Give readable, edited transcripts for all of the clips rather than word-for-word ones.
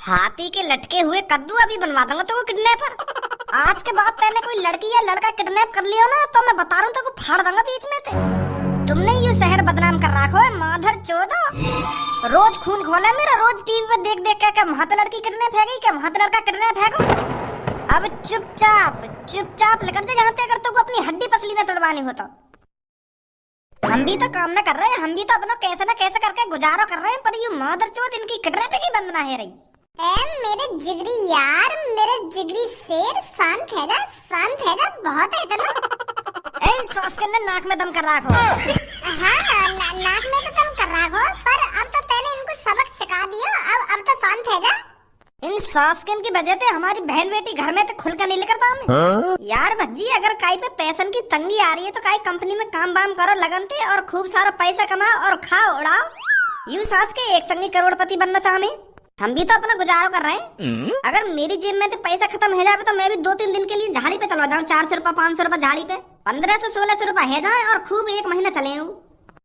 हाथी के लटके हुए कद्दू अभी बनवा दूंगा तो किडनैपर। आज के बाद तेने कोई लड़की या लड़का किडनैप कर लियो ना तो मैं बता रहा हूँ तो फाड़ दूंगा बीच में ते। तुमने यूं शहर बदनाम कर रखो है माधर चोदो। रोज खून खोला मेरा, रोज टीवी पे देख देख के वहां तो लड़की किडनैप है गई, क्या वहां तो लड़का किडनैप है गो। अब चुपचाप चुपचाप लेकर जा जहाँ ते, अगर तो अपनी हड्डी पसली न तोड़वानी हो तो। हम भी तो काम न कर रहे हैं, हम भी तो अपना कैसे न कैसे करके गुजारा कर रहे हैं, पर यूं माधर चोद इनकी किडनैप की बंद ना है रही। मेरे जिगरी यार, मेरे जिगरी शेर, शांत है जा बहुत है इतना। सांस के नाक में दम कर रखो। हाँ नाक में तो दम कर रखो, पर अब तो मैंने इनको सबक सिखा दिया, अब तो शांत है जा। इन सासकन की वजह से हमारी बहन बेटी घर में तो खुलकर नहीं लेकर पाऊंगी। यार भज्जी अगर काई पे पैसन की तंगी आ रही है तो काई कंपनी में काम वाम करो लगन थे और खूब सारा पैसा कमाओ और खाओ उड़ाओ। यूं सास के एक संगी करोड़पति बनना चाहते, हम भी तो अपना गुजारा कर रहे हैं। अगर मेरी जेब में तो पैसा खत्म हो जाए तो मैं भी 2-3 दिन के लिए झाड़ी पे चला जाऊं, 400 रुपए 500 रुपए झाड़ी पे, 1500-1600 रुपए है जाए और खूब 1 महीना चले हूँ।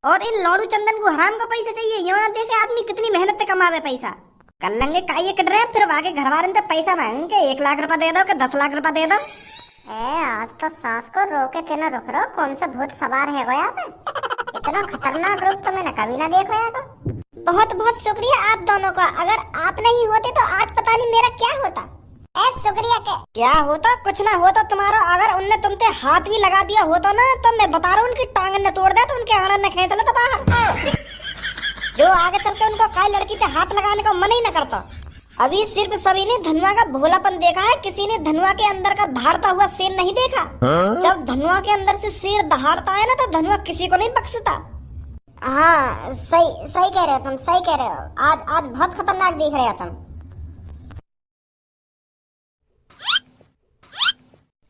और इन लौड़ू चंदन को हराम का पैसा चाहिए, यो ना देखे आदमी कितनी मेहनत से कमावे पैसा। कर लेंगे काई किडनैप, फिर आगे घर वाले पैसा मांगेंगे 1 लाख रुपए दे दो कि 10 लाख रुपए दे दो। आज तो सास को रोके थे ना रुक रहो, कौन सा भूत सवार है गया पे? इतना खतरनाक रूप तो मैंने कभी ना देखा है। बहुत बहुत शुक्रिया आप दोनों का, अगर आप नहीं होते तो आज पता नहीं मेरा क्या होता। शुक्रिया के क्या होता, कुछ ना होता तुम्हारा। अगर उनने तुमसे हाथ भी लगा दिया होता ना तो मैं बता रहा हूँ उनकी टांग न तोड़ दे तो उनके आड़ा न खींच लो तो बाहर। जो आगे चल के उनको काई लड़की से हाथ लगाने का मन ही न करता। अभी सिर्फ सभी ने धनुआ का भोलापन देखा है, किसी ने धनुआ के अंदर का दहाड़ता हुआ शेर नहीं देखा। जब धनुआ के अंदर से शेर दहाड़ता है ना तो धनुआ किसी को नहीं बख्शता। हाँ सही कह रहे हो तुम, सही कह रहे हो। आज बहुत खतरनाक दिख रहे हो तुम।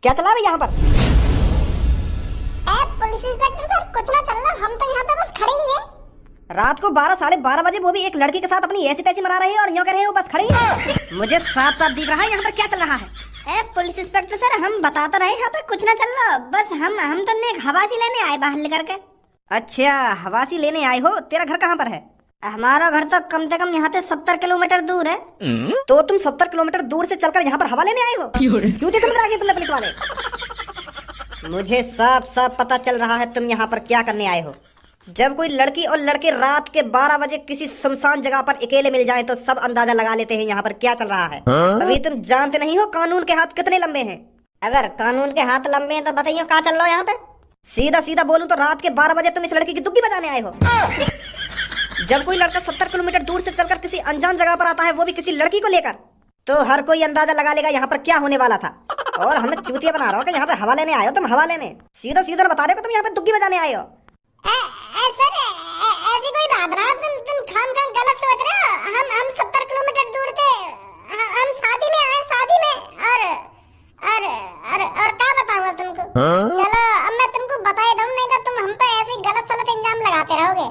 क्या चला रही यहाँ पर? पुलिस इंस्पेक्टर सर कुछ ना चल रहा, हम तो यहाँ पे बस खड़ेंगे। रात को 12-12:30 बजे वो भी एक लड़की के साथ अपनी ऐसी तैसी मना रही है और यूँ कह रहे हो बस खड़ी है। मुझे साफ साफ दिख रहा है यहाँ पर क्या चल रहा है। पुलिस इंस्पेक्टर सर हम बता तो रहे यहाँ पे कुछ ना चल रहा, बस हम तो एक हवासी लेने आए बाहर लेकर के। अच्छा हवासी लेने आए हो, तेरा घर कहाँ पर है? हमारा घर तो कम से कम यहाँ से 70 किलोमीटर दूर है। तो तुम 70 किलोमीटर दूर से चलकर यहाँ पर हवा लेने आए हो? क्यों समझ रहा है तुमने पुलिस वाले? मुझे साफ साफ पता चल रहा है तुम यहाँ पर क्या करने आए हो। जब कोई लड़की और लड़के रात के 12 बजे किसी सुनसान जगह पर अकेले मिल जाएं तो सब अंदाजा लगा लेते हैं यहाँ पर क्या चल रहा है। अभी तुम जानते नहीं हो कानून के हाथ कितने लंबे हैं। अगर कानून के हाथ लंबे हैं तो बताइए क्या चल रहा है यहाँ पे। सीधा सीधा बोलूं तो रात के 12 बजे तुम इस लड़की की दुग्गी बजाने आए हो। जब कोई लड़का 70 किलोमीटर दूर से चलकर किसी अनजान जगह पर आता है वो भी किसी लड़की को लेकर, तो हर कोई अंदाजा लगा लेगा यहाँ पर क्या होने वाला था। और हमें चूतिया बना रहा हो कि यहाँ पे हवा लेने आए हो तुम, हवा लेने। सीधा सीधा बता रहे हो तुम यहाँ पे दुग्गी बजाने आए हो। सर ऐसी कोई बात ना, तुम खाम गलत सोच रहे हो। हम 70 किलोमीटर दूर थे, हम शादी में आए, शादी में। और क्या बताऊंगा तुमको। चलो अब मैं तुमको बता ही दूं, नहीं तो तुम हम पे ऐसे गलत सलत इल्जाम लगाते रहोगे।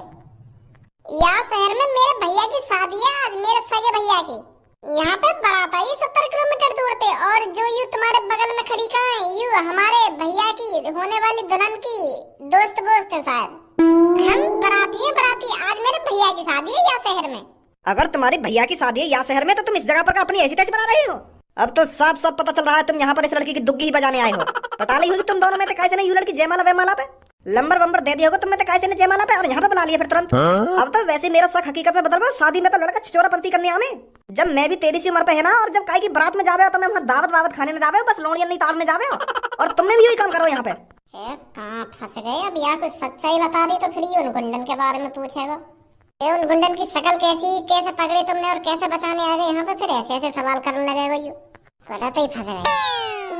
यहाँ शहर में मेरे भैया की शादी है आज, मेरे सगे भैया की। यहाँ पे बारात आई 70 किलोमीटर दूर थे, और जो यू तुम्हारे बगल में खड़ी कहाँ है, यू हमारे भैया की होने वाली दुल्हन की दोस्त वोस्त है शायद। हम बराती है, आज मेरे भैया की शादी है यहाँ शहर में। अगर तुम्हारे भैया की शादी है यहाँ शहर में तो तुम इस जगह पर अपनी ऐसी तैसी बना रही हो। अब तो साफ साफ पता चल रहा है तुम यहाँ पर इस लड़की की दुग्गी ही बजाने आए हो। पटाली हुई तुम दोनों में तो कैसे नहीं यू लड़की जयमाला वयमाला पे लंबर वंबर दे दिया होगा तुमने तो कैसे नहीं जयमाला पे, और यहाँ पे बुला लिया फिर तुरंत। अब तो वैसे मेरा शक हकीकत में बदल गया, शादी में तो लड़का छिचोरापंती करने आवे। जब मैं भी तेरी सी उम्र पे है ना, और जब काई की बारात में जावे हो तो मैं वहाँ दावत वावत खाने में जावे हो, बस लोड़ियां नहीं तारने जावे हो। और तुमने भी यही काम करो यहाँ पे। कहाँ फंस गए अब, यहाँ कुछ सच्चाई बता दी तो फिर ये उन गुंडन के बारे में पूछेगा। ये उन गुंडन की शक्ल कैसी, कैसे पकड़ी तुमने और कैसे बचाने आ गए यहाँ पे, फिर ऐसे ऐसे सवाल करने लगे हो। यू गलत ही फंस गए।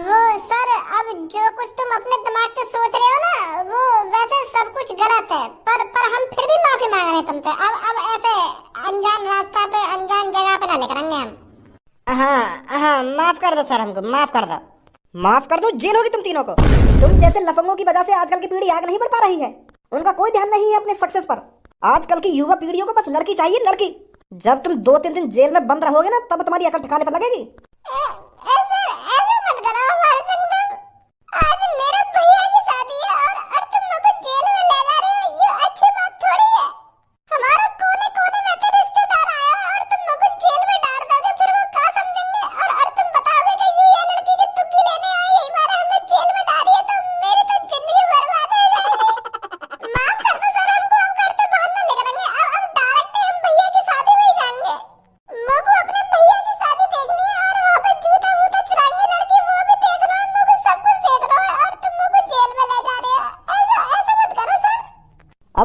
वो सर अब जो कुछ तुम अपने दिमाग से सोच रहे हो ना, वो वैसे सब कुछ गलत है, पर हम फिर भी माफी मांग रहे हैं तुमसे। अब ऐसे अनजान रास्ता पे, अनजान जगह पे ना लेकर आएंगे हम। हाँ माफ कर दो सर, हमको माफ कर दो, माफ कर दो। जेल होगी तुम तीनों को। तुम जैसे लफंगों की वजह से आजकल की पीढ़ी आगे नहीं बढ़ पा रही है, उनका कोई ध्यान नहीं है अपने सक्सेस पर। आजकल की युवा पीढ़ियों को बस लड़की चाहिए, लड़की। जब तुम 2-3 दिन जेल में बंद रहोगे ना तब तुम्हारी अकल ठिकाने पर लगेगी। ऐसे मत करो हमारे संग, आज मेरे भैया की शादी है और तुम मुझे जेल में ले जा रहे हो, ये अच्छी बात थोड़ी है। हमारा कोने कोने में तो रिश्तेदार आया और तुम मुझे जेल में डाल दोगे, फिर वो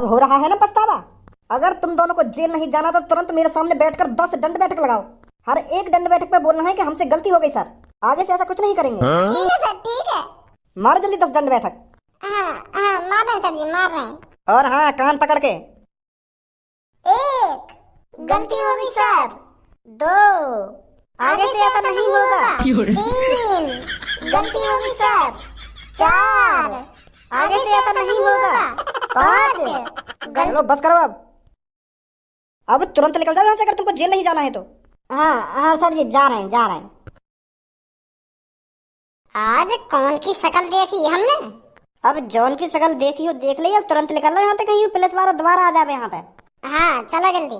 हो रहा है ना पछतावा? अगर तुम दोनों को जेल नहीं जाना तो तुरंत मेरे सामने बैठकर 10 दंड बैठक लगाओ। हर एक दंड बैठक पे बोलना है कि हमसे गलती हो गई सर, आगे से ऐसा कुछ नहीं करेंगे। ठीक है सर, ठीक है। मार जल्दी 10 दंड बैठक। हाँ हाँ, मार रहे हैं सर जी, मार रहे हैं। और हाँ, कान पकड़ के। 1, गलती हो गई सर। 2, आगे से ऐसा नहीं होगा। 3, गलती हो गई सर। 4, आगे से ऐसा नहीं होगा। 5, चलो बस करो अब तुरंत निकल जाओ यहाँ से अगर तुमको जेल नहीं जाना है तो। हाँ सर जी, जा रहे हैं। आज कौन की शक्ल देखी हमने? अब जॉन की शक्ल देखी हो देख ली, अब तुरंत निकल लो यहाँ से, कहीं पुलिस वाला दोबारा आ जावे यहाँ पे। हाँ चलो जल्दी,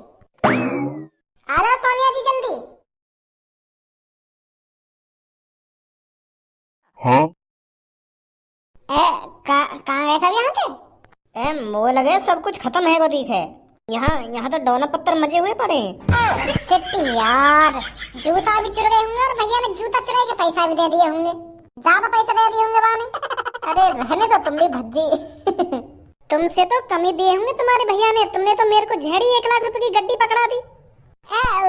आ जाओ सोनिया जी जल्दी। हाँ? कहाँ गए सब यहाँ से? मोह लगे सब कुछ खत्म है वो दिख है। यहाँ तो डोना पत्थर मजे हुए पड़े हैं। सिट्टी यार, जूता भी चुरा गए होंगे और भैया ने जूता चुरा के पैसा भी दे दिए होंगे, ज्यादा पैसा दे दिए होंगे बाने। अरे रहने दो तुम भी भज्जी। तुमसे तो कम ही दिए होंगे तुम्हारे भैया ने, तुमने तो मेरे को झेड़ी 1 लाख रुपए की गड्डी पकड़ा दी।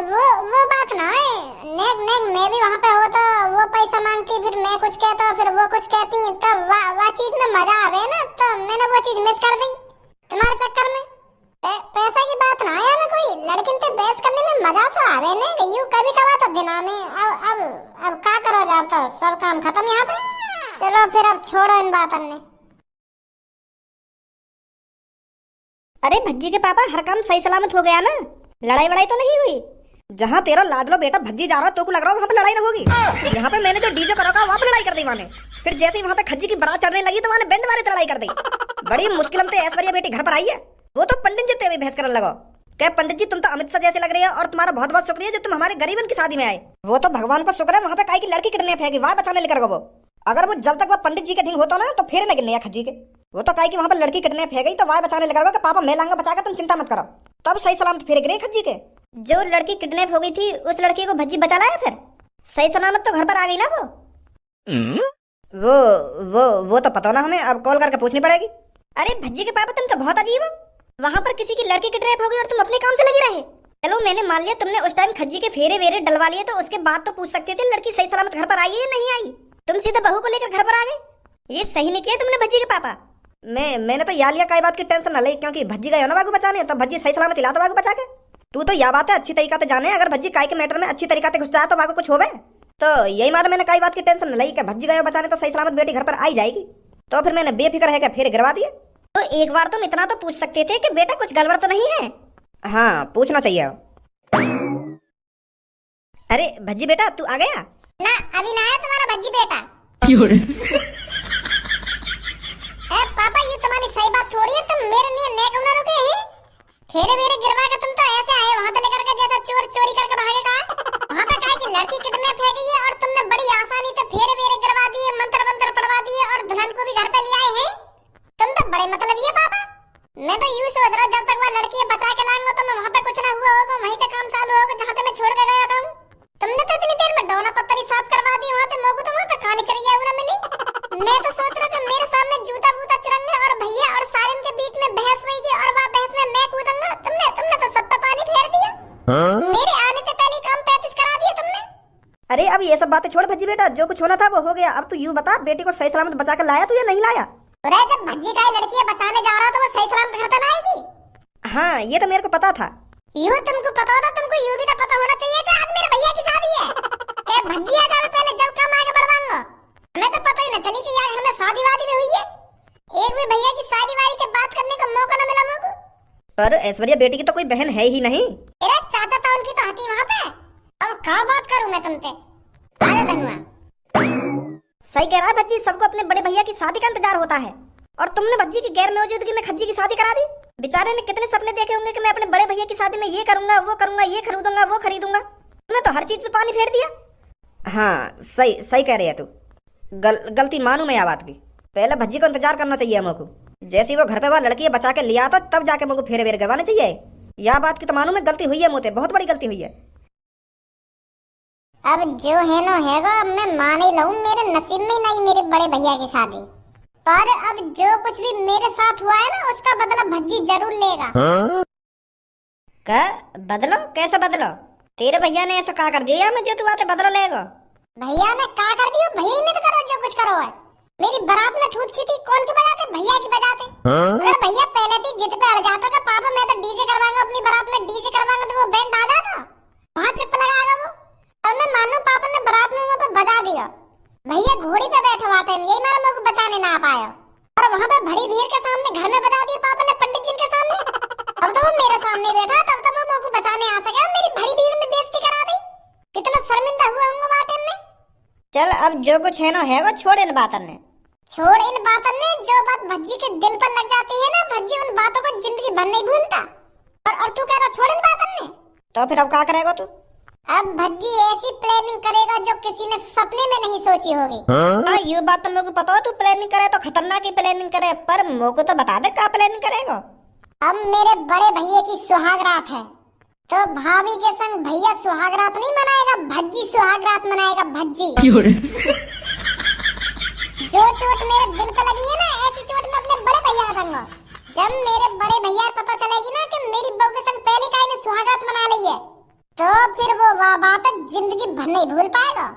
वो बात ना है, नेक मैं भी वहाँ पे हो तो वो पैसा मांगती, फिर मैं कुछ कहता, फिर वो कुछ कहती, तब वो चीज में मजा आवे ना, तो मैंने वो चीज मिस कर दी तुम्हारे चक्कर में। पैसा की बात ना है में कोई लड़किन से बहस करने में मजा तो आवे ना, यूं कभी कभार तो दिना में। अब क्या करो, जाओ तो सब काम खत्म यहाँ पे। चलो फिर अब छोड़ो इन बातों ने। अरे भज्जी के पापा, हर काम सही सलामत हो गया ना? लड़ाई वड़ाई तो नहीं हुई? जहाँ तेरा लाडलो बेटा भज्जी जा रहा तो को लग रहा है वहाँ पे लड़ाई ना होगी। यहाँ पे मैंने जो डीजे करा था वहाँ पे लड़ाई कर दी माने, फिर जैसे ही वहाँ पे खज्जी की बारात चढ़ने लगी तो वहाँ बैंड वाले लड़ाई कर दी। बड़ी मुश्किल से ऐश्वर्या बेटी घर पर आई है, वो तो पंडित जी ते भी बहस करने लगो। क्या पंडित जी, तुम तो अमित शाह जैसे लग रही है और तुम्हारा बहुत बहुत शुक्रिया जो तुम हमारे गरीबन की शादी में आए। वो तो भगवान को शुक्र है वहाँ पे काई की लड़की किडनैप है, वहाँ बचाने लेकर वो। अगर वो जब तक वो पंडित जी के ढींग होता ना तो फिर न गिनने खज्जी के। वो तो काई की वहाँ पे लड़की किडनैप है गई तो वहाँ बचाने लेकर कि पापा मैं लाऊंगा बचाकर, तुम चिंता मत करो। तब सही सलामत फिर गिरे खज्जी के। जो लड़की किडनैप हो गई थी उस लड़की को भज्जी बचा लाया, फिर सही सलामत तो घर पर आ गई ना वो तो पता ना हमें, अब कॉल करके पूछनी पड़ेगी। अरे भज्जी के पापा, तुम तो बहुत अजीब हो। वहाँ पर किसी की लड़की किडनैप हो गई और तुम अपने काम से लगे रहे। चलो मैंने मान लिया तुमने उस टाइम खज्जी के फेरे वेरे डलवा लिए, तो उसके बाद तो पूछ सकते थे लड़की सही सलामत घर पर आई है या नहीं आई। तुम सीधे बहू को लेकर घर पर आ गए, ये सही नहीं किया तुमने भज्जी के पापा। मैंने तो या लिया कई बात की टेंशन न ली, क्योंकि भज्जी गया ना बागू बचाने, तो भज्जी सही सलामत हिला तो बागू बचा के। तू तो यह बात है अच्छी तरीका से जाने, अगर भज्जी काय के मैटर में अच्छी तरीका से घुस जाए तो बागू कुछ होवे। तो यही मार मैंने कई बात की टेंशन न ली कि भज्जी गया बचाने तो सही सलामत बेटी घर पर आई जाएगी। तो फिर मैंने बेफिक्र है कि फिर गिरवा दिए। तो एक बार तुम इतना तो पूछ सकते थे कि बेटा कुछ गड़बड़ तो नहीं है। हाँ पूछना चाहिए। अरे भज्जी बेटा तू आ गया ना? अभी ना आया तुम्हारा भज्जी बेटा। पापा ये तुम्हारी सही बात छोड़िए, तुम मेरे लिए नेक ना रुके हैं। फेरे वेरे गिरवा के तुम तो ऐसे आए वहाँ से लेकर के जैसा चोर चोरी करके भागे का। वहाँ पे कहा कि लड़की किडनैप है गई है और तुमने बड़ी आसानी से फेरे वेरे गिरवा दिए, मंत्र वंत्र पढ़वा दिए और दुल्हन को भी घर पे ले आए हैं। तुम तो बड़े मतलब ये पापा। मैं तो यूं सोच रहा जब तक वह लड़की बचा के लाऊंगा तो मैं वहाँ पे कुछ ना हुआ होगा, वहीं से काम चालू होगा जहाँ से मैं छोड़ के गया था। तुमने तो इतनी देर में डोना पत्थर ही साफ करवा दी, वहाँ पे मोगू तो वहाँ पे खाने चढ़िया ना मिली। मैं तो सोच रहा था मेरे सामने जूता बूता चुराने और भैया और सारिन के बीच में बहस हुई और वहाँ बहस में मैं कूदूंगा। तुमने तो सब पे पानी फेर दिया। मेरे आने से पहले काम 35 करा दिया तुमने। अरे अब ये सब बातें छोड़ भज्जी बेटा, जो कुछ होना था वो हो गया। अब तू यूं बता, बेटी को सही सलामत बचा कर लाया तू या नहीं लाया? अरे जब भज्जी का लड़की बचाने जा रहा तो वो सही सलामत घर पे ना आएगी। हाँ ये तो मेरे को पता था। यूं तुमको पता होता, तुमको यूं भी तो पता होना चाहिए कि आज मेरे भैया की शादी है। भज्जी आ जावे पहले जब काम आगे बढ़वाऊंगा। हमें तो पता ही न चली कि यार हमें शादी वादी में हुई है। एक भी भैया की शादी वादी के बात करने का मौका न मिला मुझको। पर ऐश्वर्या बेटी की तो कोई बहन है ही नहीं। तेरा चाचा था उनकी तो हती वहाँ पे। अब क्या बात करूँ मैं तुमसे? आजा धनुआ। सही कह रहा है भज्जी, सबको अपने बड़े भैया की शादी का इंतजार होता है और तुमने भज्जी की गैर मौजूदगी में खज्जी की शादी करा दी। बेचारे ने कितने सपने देखे होंगे कि मैं अपने बड़े भैया की शादी में ये करूंगा वो करूंगा, ये खरीदूंगा वो खरीदूंगा। तुमने तो हर चीज पे पानी फेर दिया। हाँ सही कह रही है तू। गलती मानू मैं यह बात की। पहले भज्जी को इंतजार करना चाहिए हमको। जैसे वो घर पे वह लड़की बचा के लिया तो तब जाके मुझको फेरे वेरे करवाने चाहिए। यह बात की तो मानू मैं गलती हुई है, मोते बहुत बड़ी गलती हुई है। अब जो है ना हैगा, अब मैं मान ही लूं, मेरे नसीब में नहीं मेरे बड़े भैया की शादी। पर अब जो कुछ भी मेरे साथ हुआ है ना उसका बदला भज्जी जरूर लेगा। क्या बदलो? कैसे बदलो? तेरे भैया ने ऐसा क्या कर दिया मैं जो तू आते बदला लेगा? भैया ने क्या कर दियो? भैया ने तो करो जो कुछ करो है। मेरी बारात में छूट थी कौन की बजाते? भैया की बजाते। अगर भैया पहले थी जिद पे अड़ जाता था पापा मैं तो डीजे करवाऊंगा अपनी बारात में, डीजे करवाऊंगा, तो वो बैंड आ जाता वहां चुप लगाएगा वो। और मैं मानू पापा ने बारात में वहां पे बजा दिया, भैया घोड़ी पे बैठे हुआ थे, यही मारा मेरे को बचाने ना आ पाया, और वहां पे बड़ी भीड़ के सामने घर में बजा दिया पापा ने पंडित जी के सामने। अब तो वो मेरे सामने बैठा, तब तो वो मेरे को बचाने आ सका, मेरी बड़ी भीड़ में बेइज्जती करा दी। कितना शर्मिंदा हुआ हूँ वहां टाइम में। चल अब जो कुछ है ना है वो छोड़ इन बातों ने। छोड़ इन बातों ने, जो बात भज्जी के दिल पर लग जाती है ना, भज्जी उन बातों को जिंदगी भर नहीं भूलता। और तू कह रहा छोड़ इन बातों ने, तो फिर अब क्या करेगा तू? अब भज्जी ऐसी प्लानिंग करेगा जो किसी ने सपने में नहीं सोची होगी। हाँ ये बात तो मेरे को पता है, तू प्लानिंग करे तो खतरनाक ही प्लानिंग करे, पर मेरे को तो बता दे क्या प्लानिंग करेगा। अब मेरे बड़े भैया की सुहाग रात है, तो भाभी के संग भैया सुहाग रात नहीं मनाएगा, भज्जी सुहाग रात मनाएगा। भज्जी जो चोट मेरे दिल पे लगी है ना, ऐसी चोट मैं अपने बड़े भैया को दूंगा। जब मेरे बड़े भैया को पता चलेगी ना कि मेरी बहू के संग पहली काई ने सुहाग रात मना ली है, तो फिर वो बात जिंदगी भर नहीं भूल पाएगा।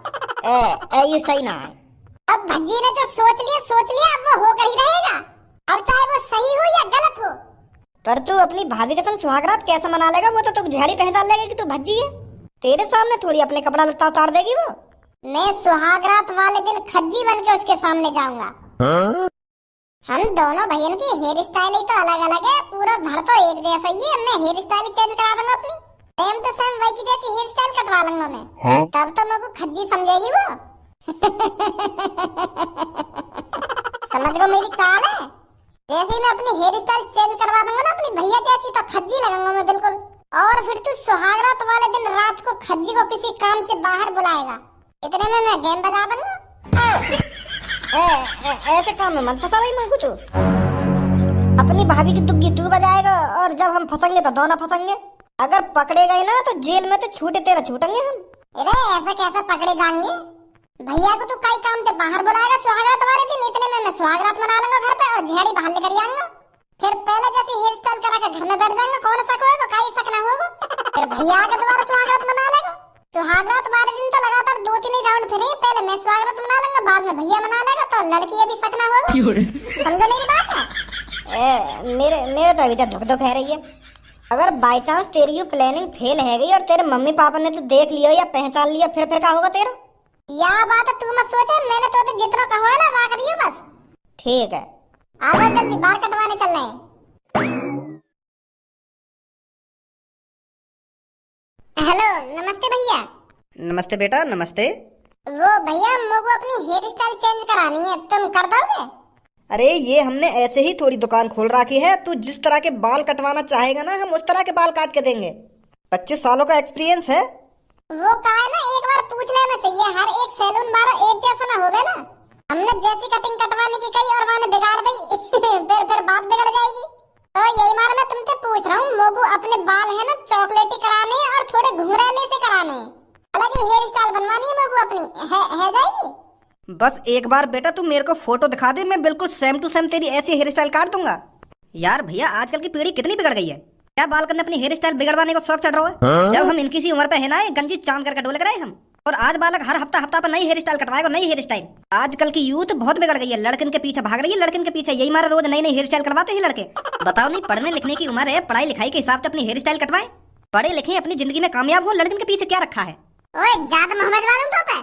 ये सही ना है। अब भज्जी ने जो सोच लिया अब वो होकर ही रहेगा, अब चाहे वो सही हो या गलत हो। पर तू अपनी भाभी के संग सुहागरात कैसे मना लेगा? वो तो तू झाड़ी पहचान लेगा कि तू भज्जी है। तेरे सामने थोड़ी अपने कपड़ा लत्ता उतार देगी वो। मैं सुहागरात वाले दिन खज्जी बन के उसके सामने जाऊंगा। हम दोनों भैया की हेयर स्टाइल ही तो अलग अलग है, पूरा धड़ तो एक जैसा ही है। मैं हेयर स्टाइल चेंज करा दूंगा अपनी, सेम टू सेम वही की जैसी हेयर स्टाइल कटवा लूंगा मैं। तब तो मेरे को खज्जी समझेगी वो। समझ गो मेरी चाल है। जैसे ही मैं अपनी हेयर स्टाइल चेंज करवा दूंगा ना अपनी भैया जैसी, तो खज्जी लगूंगा मैं बिल्कुल। और फिर तू सुहागरात वाले दिन रात को खज्जी को किसी काम से बाहर बुलाएगा, इतने में मैं गेम बजा दूंगा। ऐसे काम में मत फंसा भाई मेरे को तू। अपनी भाभी की दुग्गी तू बजाएगा और जब हम फंसेंगे तो दोनों फंसेंगे। अगर पकड़े गए ना तो जेल में तो छूटे तेरा छूटेंगे हम। अरे ऐसा कैसे पकड़े जाएंगे? भैया को तू कई काम से बाहर बुलाएगा सुहागरात वाले दिन, इतने में मैं सुहागरात मना लूंगा घर पे और झाड़ी बाहर लेकर आऊंगा। फिर पहले जैसे हेयर स्टाइल करा के घर में बैठ जाऊंगा, कौन शक होगा? कहीं शक ना होगा। फिर भैया के दोबारा सुहागरात मना लेगा। सुहागरात वाले दिन तो लगातार 2-3 राउंड फिरे, पहले मैं सुहागरात मना लूंगा, बाद में भैया मना लेगा, तो लड़की अभी शक ना होगा। समझो मेरी बात है? मेरे तो अभी तक धुक धुक है रही है। अगर बाई चांस तेरी ये प्लानिंग फेल है गई और तेरे मम्मी पापा ने तो देख लिया या पहचान लिया, फिर क्या होगा तेरा? या बात तू मत सोच, मैंने तो जितना कहा है ना वहाँ करियो बस। ठीक है, आ जाओ जल्दी, बाल कटवाने चल रहे हैं। हेलो नमस्ते भैया। नमस्ते बेटा, नमस्ते। वो भैया मुझको अपनी हेयर स्टाइल चेंज करानी है, तुम कर दोगे? अरे ये हमने ऐसे ही थोड़ी दुकान खोल रखी है, तू जिस तरह के बाल कटवाना चाहेगा ना हम उस तरह के बाल काट के देंगे। 25 सालों का एक्सपीरियंस है। वो का है ना, एक बार पूछ लेना चाहिए, हर एक सैलून वाला एक जैसा ना होवे ना। हमने जैसी कटिंग कटवाने की कही और मैंने बिगाड़ दी फिर बात बिगड़ जाएगी। तो यही मार मैं तुमसे पूछ रहा हूँ, मोगू अपने बाल है ना चॉकलेटी कराने और थोड़े घुंघराले से कराने, अलग ही हेयर स्टाइल बनवानी है मोगू अपनी, है जाएगी? बस एक बार बेटा तू मेरे को फोटो दिखा दे, मैं बिल्कुल सेम टू सेम तेरी ऐसी हेयर स्टाइल काट दूंगा। यार भैया आजकल की पीढ़ी कितनी बिगड़ गई है, क्या बाल करने अपनी हेयर स्टाइल बिगड़वाने को शौक चढ़ रहा है। जब हम इनकी सी उम्र पे है ना गंजी चांद करके डोल कराए हम, और आज बालक हर हफ्ता पर नई हेयर स्टाइल कटवाएगा, नई हेयर स्टाइल। आजकल की यूथ बहुत बिगड़ गई है, लड़कन के पीछे भाग रही है, लड़कन के पीछे यही मारा रोज नई नई हेयर स्टाइल करवाते हैं लड़के। बताओ नहीं, पढ़ने लिखने की उम्र है, पढ़ाई लिखाई के हिसाब से अपनी हेयर स्टाइल कटवाए, पढ़े लिखे अपनी जिंदगी में कामयाब हो, लड़कन के पीछे क्या रखा है? ओए ज्यादा मोहम्मद वालों तो पे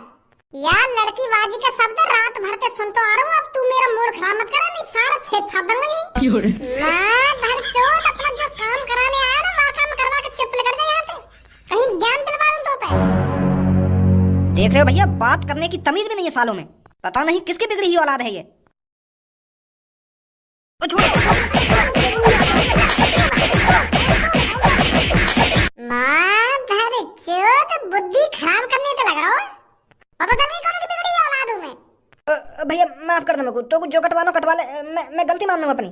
यार, लड़की बाजी का शब्द रात भर से सुनता आ रहा हूँ, अब तू मेरा मूड खराब मत करा, नहीं सारा छेद छाप दूंगा। मैं धरचोद अपना जो काम कराने आया ना वहाँ काम करवा के चुप लग गया यहाँ से, कहीं ज्ञान दिलवा दूं तो पे। देख रहे हो भैया, बात करने की तमीज भी नहीं है सालों में, पता नहीं किसकी बिगड़ी हुई औलाद है ये। माँ धरचोद बुद्धि खराब करने तो लग रहा हो, पता चल गई कौन सी बिगड़ी औलाद हूँ मैं। भैया माफ कर दो मेरे को, तो जो कटवाना कटवा ले, मैं गलती मान लूंगा अपनी।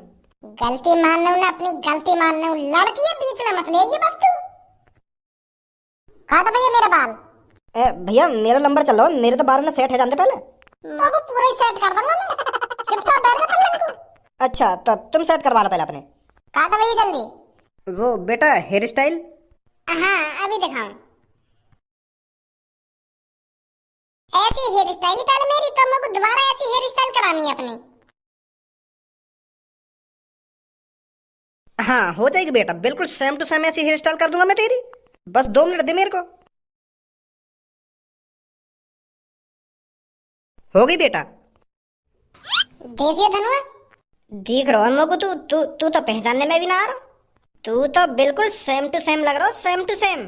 गलती मान लूं ना, अपनी गलती मान लूं, लड़की है बीच में मत ले ये बस तू। काट भैया मेरा बाल। भैया मेरा नंबर चल रहा है, मेरे तो बाल में सेट है जानते पहले। तो पूरा ही सेट कर दूंगा मैं, चुपचाप बैठ जा। अच्छा तो तुम सेट करवा लो पहले अपने। काटो भैया जल्दी। वो बेटा हेयर स्टाइल। हाँ अभी दिखाऊं। ऐसी हेयर स्टाइल पहले मेरी, तो मेरे को दोबारा ऐसी हेयर स्टाइल करानी है अपनी। हाँ हो जाएगी बेटा, बिल्कुल सेम टू सेम ऐसी हेयर स्टाइल कर दूंगा मैं तेरी। बस 2 मिनट दे मेरे को। हो गई बेटा। देखिए धनुआ। देख रहा हूँ को, तू तू तू तो पहचानने में भी ना आ रहा। तू तो बिल्कुल सेम टू सेम लग रहा हो, सेम टू सेम।